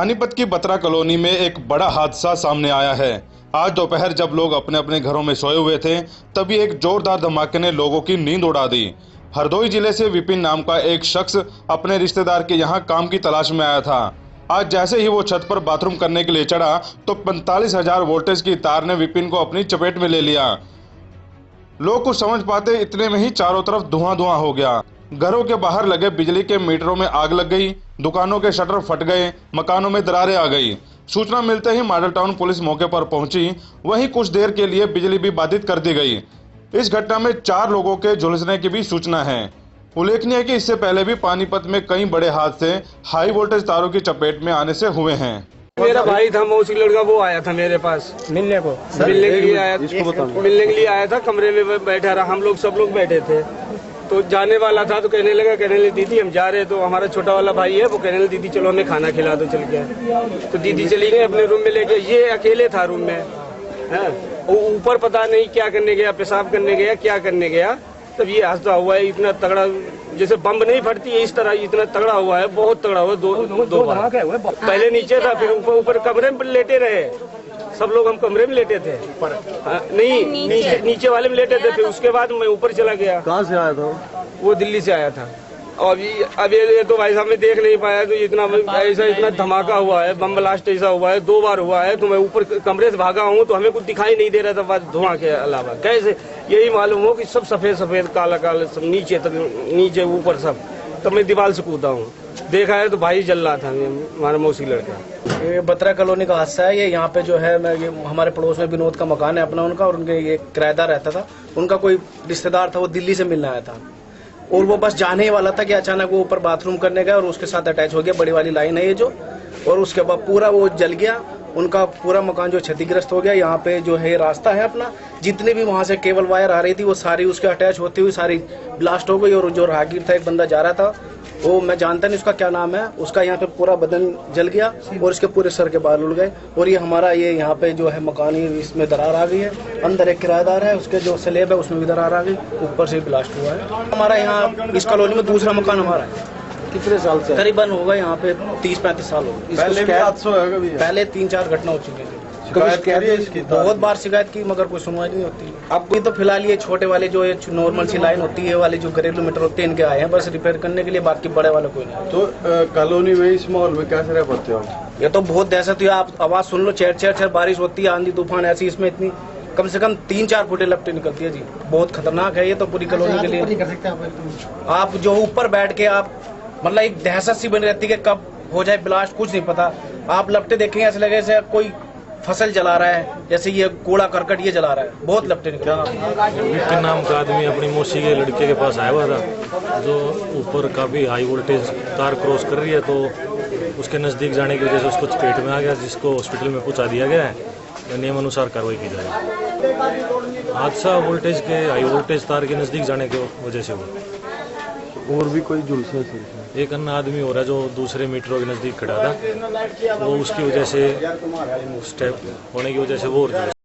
पानीपत की बत्रा कॉलोनी में एक बड़ा हादसा सामने आया है। आज दोपहर जब लोग अपने अपने घरों में सोए हुए थे, तभी एक जोरदार धमाके ने लोगों की नींद उड़ा दी। हरदोई जिले से विपिन नाम का एक शख्स अपने रिश्तेदार के यहाँ काम की तलाश में आया था। आज जैसे ही वो छत पर बाथरूम करने के लिए चढ़ा तो 45,000 वोल्टेज की तार ने विपिन को अपनी चपेट में ले लिया। लोग कुछ समझ पाते इतने में ही चारों तरफ धुआं धुआं हो गया। घरों के बाहर लगे बिजली के मीटरों में आग लग गई, दुकानों के शटर फट गए, मकानों में दरारें आ गई। सूचना मिलते ही मॉडल टाउन पुलिस मौके पर पहुंची। वहीं कुछ देर के लिए बिजली भी बाधित कर दी गई। इस घटना में 4 लोगों के झुलसने की भी सूचना है। उल्लेखनीय है कि इससे पहले भी पानीपत में कई बड़े हादसे हाई वोल्टेज तारों की चपेट में आने से हुए हैं। मेरा भाई था, मौसी लड़का, वो आया था मेरे पास मिलने के लिए आया था। कमरे में बैठा रहा, हम लोग सब लोग बैठे थे। तो जाने वाला था तो कहने लगा दीदी हम जा रहे। तो हमारा छोटा वाला भाई है, वो कहने लगा दीदी चलो हमें खाना खिला दो, चल गया। तो दीदी चली गई अपने रूम में लेके, ये अकेले था रूम में। ऊपर पता नहीं क्या करने गया, पेशाब करने गया, क्या करने गया, तब ये हादसा हुआ है। इतना तगड़ा, जैसे बम नहीं फटती है इस तरह इतना तगड़ा हुआ है, बहुत तगड़ा हुआ। दो बार पहले नीचे था, फिर ऊपर कमरे में लेटे रहे सब लोग। हम कमरे में लेटे थे, नहीं नीचे वाले में लेटे थे। फिर उसके बाद मैं ऊपर चला गया। कहाँ से आया था वो? दिल्ली से आया था। और अभी ये तो भाई साहब मैं देख नहीं पाया। तो इतना धमाका हुआ है, बम ब्लास्ट ऐसा हुआ है, 2 बार हुआ है। तो मैं ऊपर कमरे से भागा हूँ तो हमें कुछ दिखाई नहीं दे रहा था धुआं के अलावा। कैसे यही मालूम हो कि सब सफेद सफेद काला काला सब नीचे तक, नीचे ऊपर सब। तब मैं दीवार से कूदा हूँ, देखा है तो भाई जल रहा था हमारा मौसी लड़का। ये बत्रा कॉलोनी का हादसा है। ये यहाँ पे जो है ये हमारे पड़ोस में विनोद का मकान है अपना उनका, और उनके ये किराएदार रहता था। उनका कोई रिश्तेदार था, वो दिल्ली से मिलने आया था और वो बस जाने ही वाला था कि अचानक वो ऊपर बाथरूम करने गया और उसके साथ अटैच हो गया। बड़ी वाली लाइन है ये जो, और उसके बाद पूरा वो जल गया। उनका पूरा मकान जो क्षतिग्रस्त हो गया। यहाँ पे जो है रास्ता है अपना, जितनी भी वहाँ से केबल वायर आ रही थी वो सारी उसके अटैच होती हुई सारी ब्लास्ट हो गई। और जो राहगीर था, एक बंदा जा रहा था, वो मैं जानता नहीं उसका क्या नाम है, उसका यहाँ पे पूरा बदन जल गया और उसके पूरे सर के बाल उड़ गए। और ये हमारा ये यहाँ पे जो है मकान, इसमें दरार आ गई है। अंदर एक किराएदार है, उसके जो स्लैब है उसमें भी दरार आ गई, ऊपर से ब्लास्ट हुआ है। हमारा यहाँ इस कॉलोनी में दूसरा मकान हमारा है। कितने साल से? करीबन होगा यहाँ पे 30-35 साल हो गए। पहले 3-4 घटना हो चुकी थी। बहुत बार शिकायत की मगर कोई सुनवाई नहीं होती। अब भी तो फिलहाल ये छोटे वाले जो नॉर्मल सी लाइन होती है वाले जो घरेलू मीटर होते हैं इनके आए हैं बस रिपेयर करने के लिए, बाकी बड़े वाले कोई नहीं। तो कॉलोनी में इस माहौल में कैसे रह पाते हो? ये तो बहुत दहशत हुई। आप आवाज सुन लो, चेर बारिश होती है, आंधी तूफान ऐसी, इसमें इतनी कम से कम 3-4 फुटे लपटें निकलती है जी। बहुत खतरनाक है ये तो पूरी कॉलोनी के लिए। आप जो ऊपर बैठ के आप मतलब एक दहशत सी बनी रहती है कि कब हो जाए ब्लास्ट, कुछ नहीं पता। आप लपटे देखेंगे ऐसे लगे जैसे कोई फसल जला रहा है, जैसे ये कूड़ा करकट ये जला रहा है। बहुत लपटे निकल। विपिन नाम का आदमी अपनी मौसी के लड़के के पास आया हुआ था, जो ऊपर काफ़ी हाई वोल्टेज तार क्रॉस कर रही है। तो उसके नज़दीक जाने की वजह से उसको चपेट में आ गया, जिसको हॉस्पिटल में पहुंचा दिया गया है। नियम अनुसार कार्रवाई की जाएगी। हादसा वोल्टेज के हाई वोल्टेज तार के नज़दीक जाने की वजह से हुआ। और भी कोई झुलसा? एक अन्य आदमी हो रहा है जो दूसरे मीटरों के नज़दीक खड़ा था, वो उसकी वजह से स्टेप होने की वजह से वो